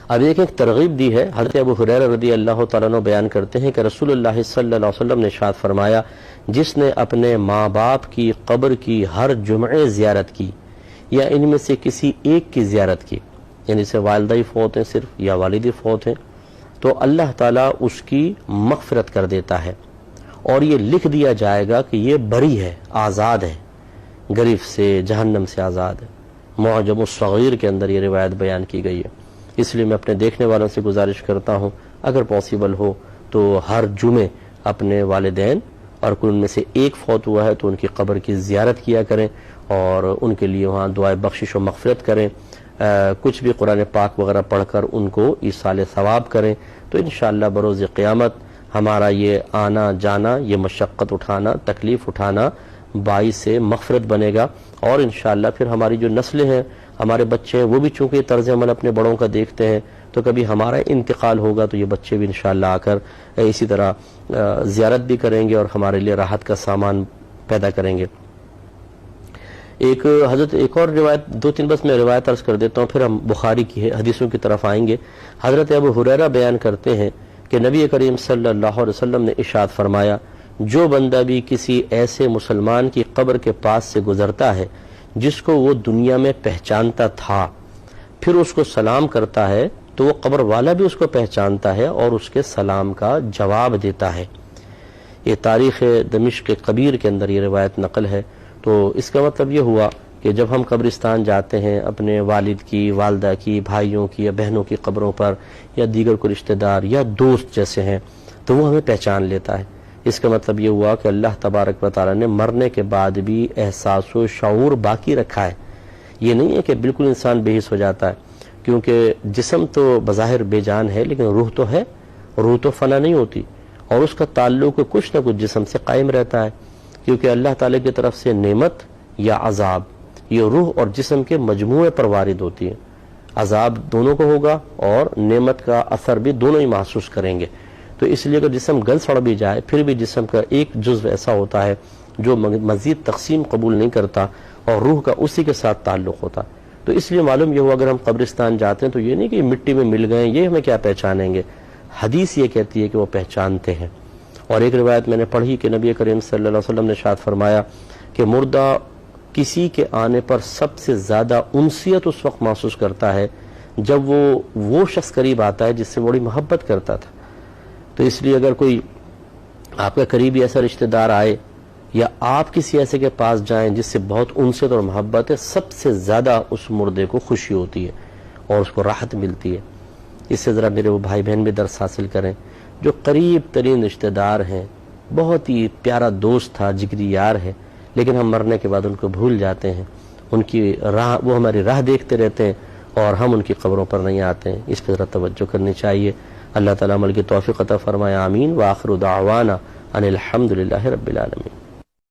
اب ایک ترغیب دی ہے، حضرت ابو ہریرہ رضی اللہ تعالیٰ عنہ بیان کرتے ہیں کہ رسول اللہ صلی اللہ علیہ وسلم نے ارشاد فرمایا، جس نے اپنے ماں باپ کی قبر کی ہر جمعے زیارت کی یا ان میں سے کسی ایک کی زیارت کی، یعنی سے والدہ ہی فوت ہیں صرف یا والدی فوت ہیں، تو اللہ تعالیٰ اس کی مغفرت کر دیتا ہے، اور یہ لکھ دیا جائے گا کہ یہ بری ہے، آزاد ہے، گریف سے، جہنم سے آزاد ہے۔ معجم الصغیر کے اندر یہ روایت بیان کی گئی ہے۔ اس لیے میں اپنے دیکھنے والوں سے گزارش کرتا ہوں، اگر پاسبل ہو تو ہر جمعے اپنے والدین اور کوئی ان میں سے ایک فوت ہوا ہے تو ان کی قبر کی زیارت کیا کریں اور ان کے لیے وہاں دعائے بخشش و مغفرت کریں، کچھ بھی قرآن پاک وغیرہ پڑھ کر ان کو ایصال ثواب کریں، تو انشاءاللہ بروز قیامت ہمارا یہ آنا جانا، یہ مشقت اٹھانا، تکلیف اٹھانا باعث سے مغفرت بنے گا، اور انشاءاللہ پھر ہماری جو نسلیں ہیں، ہمارے بچے ہیں، وہ بھی چونکہ طرز عمل اپنے بڑوں کا دیکھتے ہیں، تو کبھی ہمارا انتقال ہوگا تو یہ بچے بھی انشاءاللہ آ کر اسی طرح زیارت بھی کریں گے اور ہمارے لیے راحت کا سامان پیدا کریں گے۔ ایک اور روایت، دو تین بس میں روایت عرض کر دیتا ہوں، پھر ہم بخاری کی حدیثوں کی طرف آئیں گے۔ حضرت ابو ہریرہ بیان کرتے ہیں کہ نبی کریم صلی اللہ علیہ وسلم نے ارشاد فرمایا، جو بندہ بھی کسی ایسے مسلمان کی قبر کے پاس سے گزرتا ہے جس کو وہ دنیا میں پہچانتا تھا، پھر اس کو سلام کرتا ہے تو وہ قبر والا بھی اس کو پہچانتا ہے اور اس کے سلام کا جواب دیتا ہے۔ یہ تاریخ دمشق کبیر کے اندر یہ روایت نقل ہے۔ تو اس کا مطلب یہ ہوا کہ جب ہم قبرستان جاتے ہیں اپنے والد کی، والدہ کی، بھائیوں کی یا بہنوں کی قبروں پر، یا دیگر کوئی رشتہ دار یا دوست جیسے ہیں، تو وہ ہمیں پہچان لیتا ہے۔ اس کا مطلب یہ ہوا کہ اللہ تبارک و تعالیٰ نے مرنے کے بعد بھی احساس و شعور باقی رکھا ہے۔ یہ نہیں ہے کہ بالکل انسان بے حس ہو جاتا ہے، کیونکہ جسم تو بظاہر بے جان ہے لیکن روح تو ہے، روح تو فنا نہیں ہوتی، اور اس کا تعلق کچھ نہ کچھ جسم سے قائم رہتا ہے، کیونکہ اللہ تعالیٰ کی طرف سے نعمت یا عذاب یہ روح اور جسم کے مجموعے پر وارد ہوتی ہے۔ عذاب دونوں کو ہوگا اور نعمت کا اثر بھی دونوں ہی محسوس کریں گے۔ تو اس لیے اگر جسم گل سڑ بھی جائے پھر بھی جسم کا ایک جزو ایسا ہوتا ہے جو مزید تقسیم قبول نہیں کرتا اور روح کا اسی کے ساتھ تعلق ہوتا۔ تو اس لیے معلوم یہ ہوا اگر ہم قبرستان جاتے ہیں تو یہ نہیں کہ مٹی میں مل گئے یہ ہمیں کیا پہچانیں گے، حدیث یہ کہتی ہے کہ وہ پہچانتے ہیں۔ اور ایک روایت میں نے پڑھی کہ نبی کریم صلی اللہ علیہ وسلم نے ارشاد فرمایا کہ مردہ کسی کے آنے پر سب سے زیادہ انسیت اس وقت محسوس کرتا ہے جب وہ شخص قریب آتا ہے جس سے بڑی محبت کرتا تھا۔ تو اس لیے اگر کوئی آپ کا قریبی ایسا رشتہ دار آئے یا آپ کسی ایسے کے پاس جائیں جس سے بہت انست اور محبت ہے، سب سے زیادہ اس مردے کو خوشی ہوتی ہے اور اس کو راحت ملتی ہے۔ اس سے ذرا میرے وہ بھائی بہن بھی درس حاصل کریں جو قریب ترین رشتہ دار ہیں، بہت ہی پیارا دوست تھا، جگری یار ہے، لیکن ہم مرنے کے بعد ان کو بھول جاتے ہیں، ان کی راہ، وہ ہماری راہ دیکھتے رہتے ہیں اور ہم ان کی قبروں پر نہیں آتے ہیں۔ اس پہ ذرا توجہ کرنی چاہیے۔ اللہ تعالیٰ عمل کی توفیق عطا فرمائے، آمین۔ وآخر دعوانا ان الحمد للہ رب العالمین۔